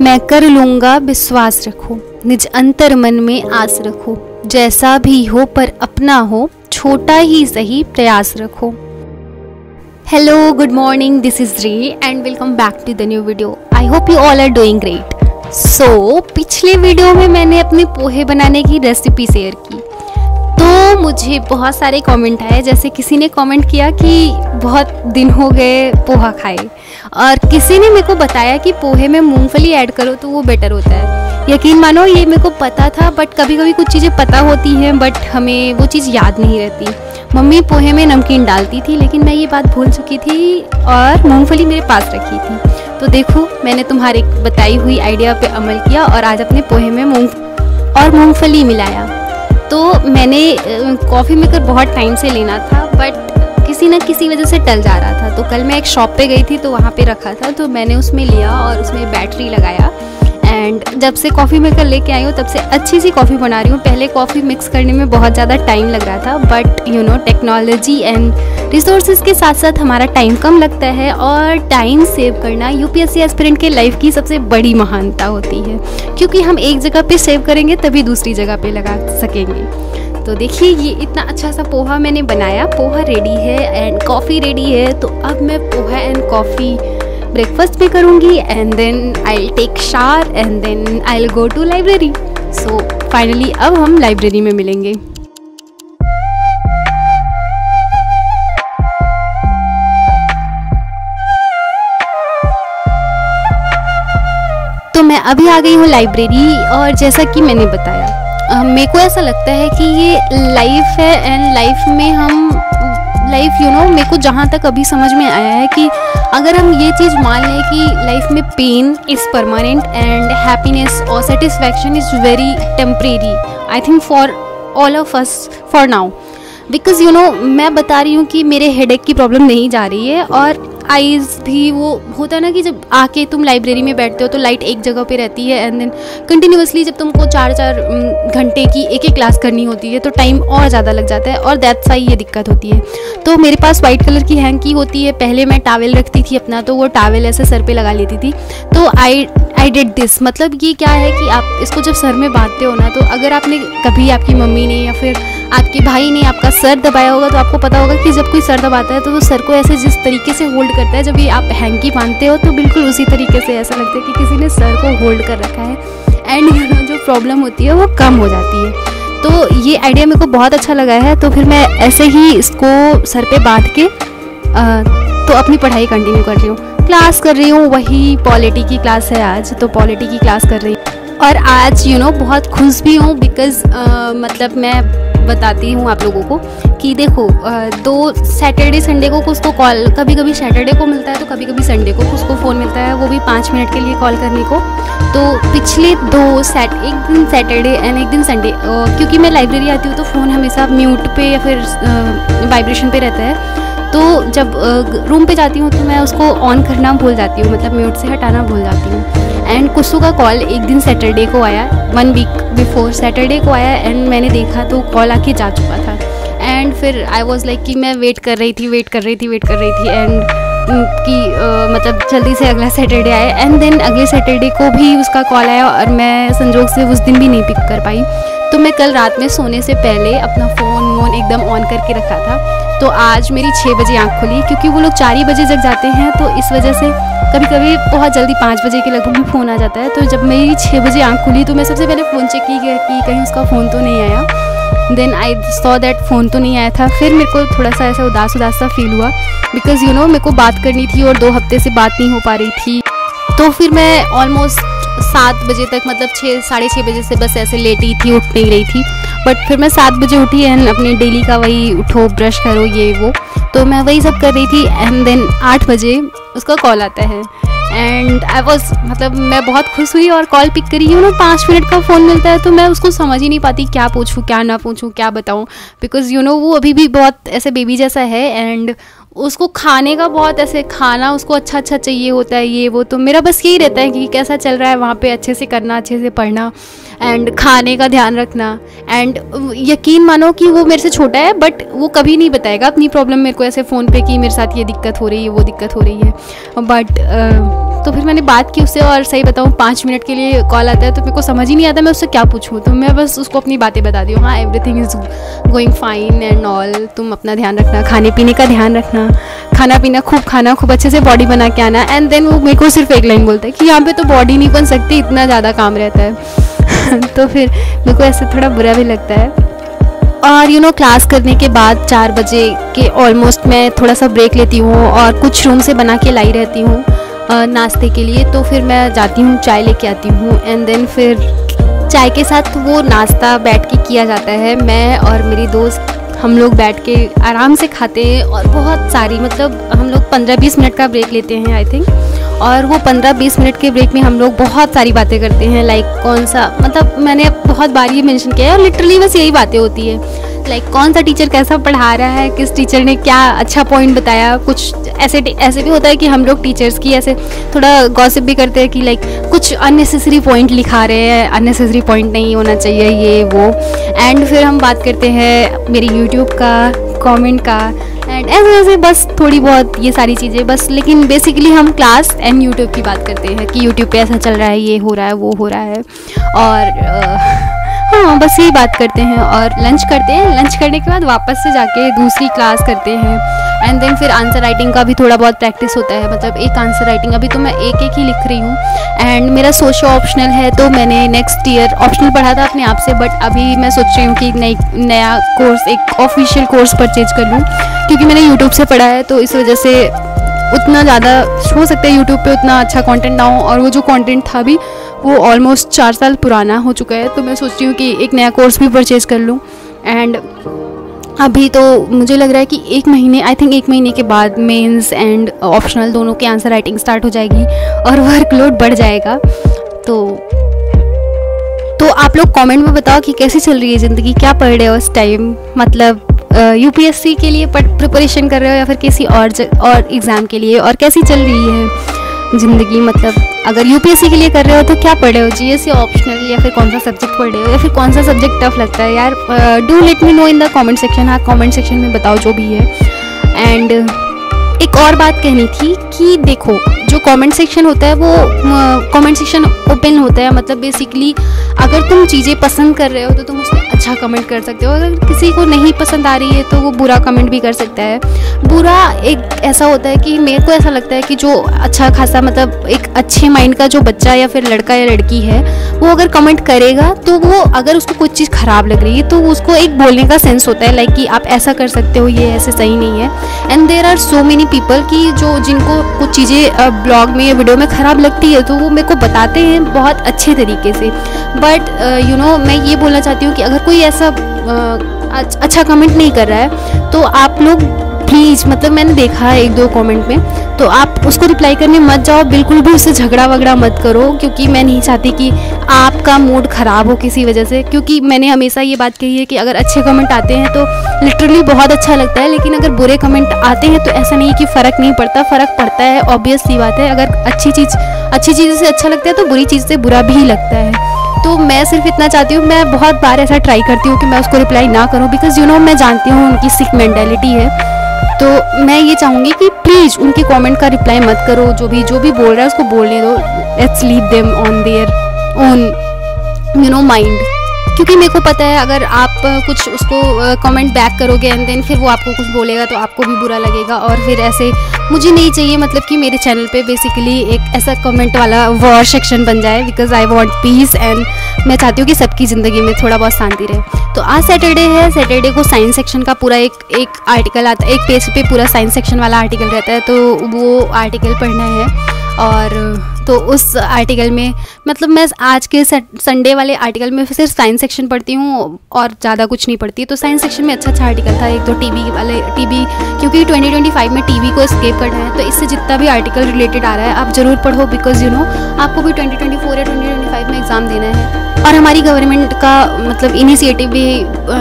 मैं कर लूँगा विश्वास रखो, निज अंतर मन में आस रखो, जैसा भी हो पर अपना हो, छोटा ही सही प्रयास रखो। Hello, good morning, this is Ray and welcome back to the new video. I hope you all are doing great. So पिछले वीडियो में मैंने अपने पोहे बनाने की रेसिपी शेयर की, तो मुझे बहुत सारे कमेंट आए। जैसे किसी ने कमेंट किया कि बहुत दिन हो गए पोहा खाए, और किसी ने मेरे को बताया कि पोहे में मूंगफली ऐड करो तो वो बेटर होता है। यकीन मानो ये मेरे को पता था, बट कभी कभी कुछ चीज़ें पता होती हैं बट हमें वो चीज़ याद नहीं रहती। मम्मी पोहे में नमकीन डालती थी, लेकिन मैं ये बात भूल चुकी थी और मूंगफली मेरे पास रखी थी। तो देखो, मैंने तुम्हारे बताई हुई आइडिया पे अमल किया और आज अपने पोहे में मूंगफली मिलाया। तो मैंने कॉफ़ी मेकर बहुत टाइम से लेना था, बट किसी न किसी वजह से टल जा रहा था। तो कल मैं एक शॉप पे गई थी, तो वहाँ पे रखा था, तो मैंने उसमें लिया और उसमें बैटरी लगाया। एंड जब से कॉफ़ी मेकर लेके आई हूँ तब से अच्छी सी कॉफ़ी बना रही हूँ। पहले कॉफ़ी मिक्स करने में बहुत ज़्यादा टाइम लग रहा था, but you know technology and resources के साथ साथ हमारा टाइम कम लगता है, और टाइम सेव करना यूपीएससी एस्पिरेंट के लाइफ की सबसे बड़ी महानता होती है, क्योंकि हम एक जगह पे सेव करेंगे तभी दूसरी जगह पे लगा सकेंगे। तो देखिए, ये इतना अच्छा सा पोहा मैंने बनाया। पोहा रेडी है एंड कॉफ़ी रेडी है। तो अब मैं पोहा एंड कॉफ़ी ब्रेकफास्ट भी करूँगी and then I take shower and then I will go to library. So finally अब हम लाइब्रेरी में मिलेंगे। तो मैं अभी आ गई हूँ लाइब्रेरी, और जैसा कि मैंने बताया, मेरे को ऐसा लगता है कि ये लाइफ है एंड लाइफ में हम मेरे को जहाँ तक अभी समझ में आया है कि अगर हम ये चीज़ मान लें कि लाइफ में pain is permanent and happiness और satisfaction is very temporary, I think for all of us for now. Because मैं बता रही हूँ कि मेरे हेडेक की प्रॉब्लम नहीं जा रही है, और आइज़ भी वो होता है ना कि जब आके तुम लाइब्रेरी में बैठते हो तो लाइट एक जगह पे रहती है एंड देन कंटिन्यूसली जब तुमको 4-4 घंटे की एक क्लास करनी होती है तो टाइम और ज़्यादा लग जाता है, और दैट्स वाई ये दिक्कत होती है। तो मेरे पास वाइट कलर की हैंकी होती है। पहले मैं टावल रखती थी अपना, तो वो टावल ऐसे सर पे लगा लेती थी। तो आई डिड दिस, मतलब ये क्या है कि आप इसको जब सर में बांधते हो ना, तो अगर आपने कभी आपकी मम्मी ने या फिर आपके भाई ने आपका सर दबाया होगा तो आपको पता होगा कि जब कोई सर दबाता है तो वो सर को ऐसे जिस तरीके से होल्ड करता है, जब ये आप हैंकी बांधते हो तो बिल्कुल उसी तरीके से ऐसा लगता है कि किसी ने सर को होल्ड कर रखा है एंड जो प्रॉब्लम होती है वो कम हो जाती है। तो ये आइडिया मेरे को बहुत अच्छा लगा है। तो फिर मैं ऐसे ही इसको सर पे बांध के तो अपनी पढ़ाई कंटिन्यू कर रही हूँ। क्लास कर रही हूँ, वही पॉलिटी की क्लास है आज, तो पॉलिटी की क्लास कर रही हूँ। और आज बहुत खुश भी हूँ बिकॉज़ मतलब मैं बताती हूँ आप लोगों को कि देखो, दो सैटरडे संडे को कुछ को कॉल, कभी कभी सैटरडे को मिलता है तो कभी कभी संडे को कुछ को फ़ोन मिलता है, वो भी 5 मिनट के लिए कॉल करने को। तो पिछले एक दिन सैटरडे एंड एक दिन संडे, क्योंकि मैं लाइब्रेरी आती हूँ तो फ़ोन हमेशा म्यूट पे या फिर वाइब्रेशन पे रहता है। तो जब रूम पे जाती हूँ तो मैं उसको ऑन करना भूल जाती हूँ, मतलब म्यूट से हटाना भूल जाती हूँ। एंड कुसु का कॉल एक दिन सैटरडे को आया, 1 वीक बिफोर सैटरडे को आया, एंड मैंने देखा तो कॉल आके जा चुका था। एंड फिर आई वॉज लाइक कि मैं वेट कर रही थी एंड कि मतलब जल्दी से अगला सैटरडे आया। एंड देन अगले सैटरडे को भी उसका कॉल आया और मैं संजोग से उस दिन भी नहीं पिक कर पाई। तो मैं कल रात में सोने से पहले अपना फ़ोन एकदम ऑन करके रखा था। तो आज मेरी 6 बजे आँख खुली, क्योंकि वो लोग 4 ही बजे जग जाते हैं, तो इस वजह से कभी कभी बहुत जल्दी 5 बजे के लगभग भी फ़ोन आ जाता है। तो जब मेरी 6 बजे आँख खुली तो मैं सबसे पहले फ़ोन चेक की कि कहीं उसका फ़ोन तो नहीं आया। Then I saw that phone तो नहीं आया था। फिर मेरे को थोड़ा सा ऐसा उदास सा फील हुआ, बिकॉज़ मेरे को बात करनी थी और 2 हफ्ते से बात नहीं हो पा रही थी। तो फिर मैं ऑलमोस्ट 7 बजे तक, मतलब 6-6:30 बजे से बस ऐसे लेटी थी, उठ नहीं रही थी। बट फिर मैं 7 बजे उठी एंड अपने डेली का वही उठो, ब्रश करो, ये वो, तो मैं वही सब कर रही थी। एंड देन 8 बजे उसका कॉल आता है एंड आई वॉज, मतलब मैं बहुत खुश हुई और कॉल पिक करी। 5 मिनट का फ़ोन मिलता है तो मैं उसको समझ ही नहीं पाती क्या पूछूँ, क्या ना पूछूँ, क्या बताऊँ, बिकॉज़ वो अभी भी बहुत ऐसे बेबी जैसा है एंड उसको खाने का बहुत ऐसे खाना उसको अच्छा चाहिए होता है, ये वो। तो मेरा बस यही रहता है कि कैसा चल रहा है वहाँ पे, अच्छे से करना, अच्छे से पढ़ना एंड खाने का ध्यान रखना। एंड यकीन मानो कि वो मेरे से छोटा है, बट वो कभी नहीं बताएगा अपनी प्रॉब्लम मेरे को ऐसे फ़ोन पे कि मेरे साथ ये दिक्कत हो रही है, वो दिक्कत हो रही है। बट तो फिर मैंने बात की उससे, और सही बताऊँ 5 मिनट के लिए कॉल आता है तो मेरे को समझ ही नहीं आता मैं उससे क्या पूछूँ। तो मैं बस उसको अपनी बातें बता दी हूँ, हाँ everything is going fine and all, तुम अपना ध्यान रखना, खाने पीने का ध्यान रखना, खाना पीना खूब खाना, खूब अच्छे से बॉडी बना के आना। एंड देन वो मेरे को सिर्फ एक लाइन बोलता है कि यहाँ पे तो बॉडी नहीं बन सकती, इतना ज़्यादा काम रहता है। तो फिर मेरे को ऐसे थोड़ा बुरा भी लगता है। और क्लास करने के बाद 4 बजे के ऑलमोस्ट मैं थोड़ा सा ब्रेक लेती हूँ और कुछ रूम से बना के लाई रहती हूँ नाश्ते के लिए। तो फिर मैं जाती हूँ, चाय लेके आती हूँ, एंड देन फिर चाय के साथ वो नाश्ता बैठ के किया जाता है। मैं और मेरी दोस्त हम लोग बैठ के आराम से खाते हैं, और बहुत सारी मतलब हम लोग 15-20 मिनट का ब्रेक लेते हैं आई थिंक, और वो 15-20 मिनट के ब्रेक में हम लोग बहुत सारी बातें करते हैं। लाइक कौन सा, मतलब मैंने बहुत बार ये मेंशन किया है और लिटरली बस यही बातें होती है। लाइक कौन सा टीचर कैसा पढ़ा रहा है, किस टीचर ने क्या अच्छा पॉइंट बताया। कुछ ऐसे भी होता है कि हम लोग टीचर्स की ऐसे थोड़ा गॉसिप भी करते हैं कि लाइक कुछ अननेसेसरी पॉइंट लिखा रहे हैं, अननेसेसरी पॉइंट नहीं होना चाहिए ये वो। एंड फिर हम बात करते हैं मेरी यूट्यूब का, कमेंट का, एंड ऐसे बस थोड़ी बहुत ये सारी चीज़ें बस। लेकिन बेसिकली हम क्लास एंड यूट्यूब की बात करते हैं कि यूट्यूब पे ऐसा चल रहा है, ये हो रहा है, वो हो रहा है, और हाँ बस यही बात करते हैं। और लंच करते हैं, लंच करने के बाद वापस से जाके दूसरी क्लास करते हैं। एंड देन फिर आंसर राइटिंग का भी थोड़ा बहुत प्रैक्टिस होता है, मतलब एक आंसर राइटिंग अभी तो मैं एक ही लिख रही हूँ। एंड मेरा सोशो ऑप्शनल है, तो मैंने नेक्स्ट ईयर ऑप्शनल पढ़ा था अपने आप से, बट अभी मैं सोच रही हूँ कि नया कोर्स, एक ऑफिशियल कोर्स परचेज कर लूँ, क्योंकि मैंने यूट्यूब से पढ़ा है तो इस वजह से उतना ज़्यादा हो सकता है यूट्यूब पे उतना अच्छा कंटेंट ना हो, और वो जो कंटेंट था भी वो ऑलमोस्ट 4 साल पुराना हो चुका है। तो मैं सोच रही हूँ कि एक नया कोर्स भी परचेज कर लूँ। एंड अभी तो मुझे लग रहा है कि 1 महीने के बाद मेंस एंड ऑप्शनल दोनों के आंसर राइटिंग स्टार्ट हो जाएगी और वर्कलोड बढ़ जाएगा। तो आप लोग कमेंट में बताओ कि कैसी चल रही है ज़िंदगी, क्या पढ़ रहे हो इस टाइम, मतलब यूपीएससी के लिए प्रिपरेशन कर रहे हो या फिर किसी और एग्ज़ाम के लिए, और कैसी चल रही है ज़िंदगी। मतलब अगर यूपीएससी के लिए कर रहे हो तो क्या पढ़ रहे हो, जीएस या ऑप्शनल, या फिर कौन सा सब्जेक्ट पढ़ रहे हो, या फिर कौन सा सब्जेक्ट टफ लगता है यार। Do let me know in the comment section. हाँ कमेंट सेक्शन में बताओ जो भी है। एंड एक और बात कहनी थी कि देखो जो कमेंट सेक्शन होता है वो कमेंट सेक्शन ओपन होता है, मतलब बेसिकली अगर तुम चीज़ें पसंद कर रहे हो तो तुम उसमें अच्छा कमेंट कर सकते हो, अगर किसी को नहीं पसंद आ रही है तो वो बुरा कमेंट भी कर सकता है। बुरा एक ऐसा होता है कि मेरे को ऐसा लगता है कि जो अच्छा खासा मतलब एक अच्छे माइंड का जो बच्चा या फिर लड़का या लड़की है वो अगर कमेंट करेगा तो वो अगर उसको कुछ चीज़ ख़राब लग रही है तो उसको एक बोलने का सेंस होता है, लाइक कि आप ऐसा कर सकते हो, ये ऐसे सही नहीं है। And there are so many people कि जिनको कुछ चीज़ें ब्लॉग में या वीडियो में ख़राब लगती है तो वो मेरे को बताते हैं बहुत अच्छे तरीके से। बट मैं ये बोलना चाहती हूँ कि अगर कोई ऐसा अच्छा कमेंट नहीं कर रहा है तो आप लोग प्लीज़, मतलब मैंने देखा है 1-2 कमेंट में, तो आप उसको रिप्लाई करने मत जाओ, बिल्कुल भी उससे झगड़ा वगड़ा मत करो, क्योंकि मैं नहीं चाहती कि आपका मूड ख़राब हो किसी वजह से। क्योंकि मैंने हमेशा ये बात कही है कि अगर अच्छे कमेंट आते हैं तो लिटरली बहुत अच्छा लगता है, लेकिन अगर बुरे कमेंट आते हैं तो ऐसा नहीं है कि फ़र्क नहीं पड़ता, फ़र्क पड़ता है, ऑब्वियस सी बात है। अगर अच्छी चीज़ से अच्छा लगता है तो बुरी चीज़ से बुरा भी लगता है। तो मैं सिर्फ इतना चाहती हूँ, मैं बहुत बार ऐसा ट्राई करती हूँ कि मैं उसको रिप्लाई ना करूँ, बिकॉज मैं जानती हूँ उनकी सिक मेंटालिटी है। तो मैं ये चाहूँगी कि प्लीज़ उनके कमेंट का रिप्लाई मत करो, जो भी बोल रहा है उसको बोलने दो, let's leave them on their own mind. क्योंकि मेरे को पता है अगर आप कुछ उसको कमेंट बैक करोगे एंड देन फिर वो आपको कुछ बोलेगा तो आपको भी बुरा लगेगा, और फिर ऐसे मुझे नहीं चाहिए, मतलब कि मेरे चैनल पे बेसिकली एक ऐसा कमेंट वाला वॉर सेक्शन बन जाए, because I want piece and मैं चाहती हूँ कि सबकी ज़िंदगी में थोड़ा बहुत शांति रहे। तो आज सैटरडे है, सैटरडे को साइंस सेक्शन का पूरा एक आर्टिकल आता है, एक पेज पे पूरा साइंस सेक्शन वाला आर्टिकल रहता है, तो वो आर्टिकल पढ़ना है। और तो उस आर्टिकल में मतलब मैं आज के संडे वाले आर्टिकल में सिर्फ साइंस सेक्शन पढ़ती हूँ और ज़्यादा कुछ नहीं पढ़ती। तो साइंस सेक्शन में अच्छा आर्टिकल था एक तो टीबी, क्योंकि 2025 में टीबी को एस्केप करना है, तो इससे जितना भी आर्टिकल रिलेटेड आ रहा है आप ज़रूर पढ़ो, बिकॉज आपको भी 2024 या 2025 में एग्ज़ाम देना है। और हमारी गवर्नमेंट का मतलब इनिशिएटिव भी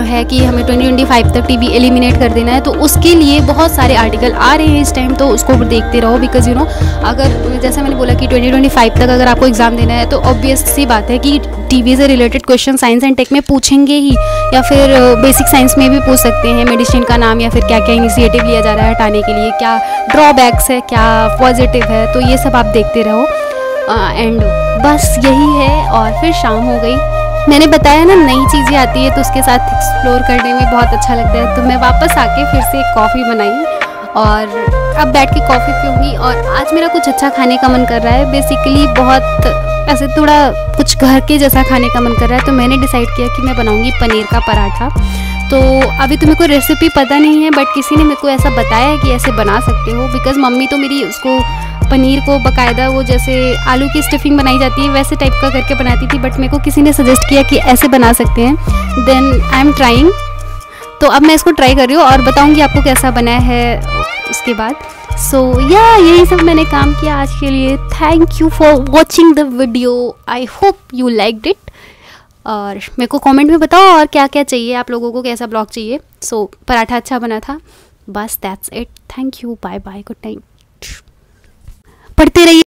है कि हमें 2025 तक टीवी एलिमिनेट कर देना है, तो उसके लिए बहुत सारे आर्टिकल आ रहे हैं इस टाइम, तो उसको देखते रहो। बिकॉज अगर जैसे मैंने बोला कि 2025 तक अगर आपको एग्ज़ाम देना है तो ऑब्वियस सी बात है कि टीवी से related question science and tech में पूछेंगे ही, या फिर बेसिक साइंस में भी पूछ सकते हैं मेडिसिन का नाम, या फिर क्या क्या इनिशिएटिव लिया जा रहा है हटाने के लिए, क्या ड्रॉबैक्स है, क्या पॉजिटिव है, तो ये सब आप देखते रहो। एंड बस यही है। और फिर शाम हो गई, मैंने बताया ना नई चीज़ें आती है तो उसके साथ एक्सप्लोर करने में बहुत अच्छा लगता है, तो मैं वापस आके फिर से कॉफ़ी बनाई और अब बैठ के कॉफ़ी पीऊँगी। और आज मेरा कुछ अच्छा खाने का मन कर रहा है, बेसिकली बहुत ऐसे थोड़ा कुछ घर के जैसा खाने का मन कर रहा है, तो मैंने डिसाइड किया कि मैं बनाऊँगी पनीर का पराठा। तो अभी तो मेरे को रेसिपी पता नहीं है, बट किसी ने मेरे को ऐसा बताया है कि ऐसे बना सकते हो। बिकॉज़ मम्मी तो मेरी उसको पनीर को बाकायदा वो जैसे आलू की स्टफिंग बनाई जाती है वैसे टाइप का करके बनाती थी, बट मेरे को किसी ने सजेस्ट किया कि ऐसे बना सकते हैं। देन आई एम ट्राइंग, तो अब मैं इसको ट्राई कर रही हूँ और बताऊँगी आपको कैसा बना है उसके बाद। सो यही सब मैंने काम किया आज के लिए। Thank you for watching the video, I hope you liked it. और मेरे को कमेंट में बताओ और क्या क्या चाहिए आप लोगों को, कैसा ब्लॉग चाहिए। सो पराठा अच्छा बना था, बस that's it. Thank you, bye bye, good night. पढ़ते रहिए।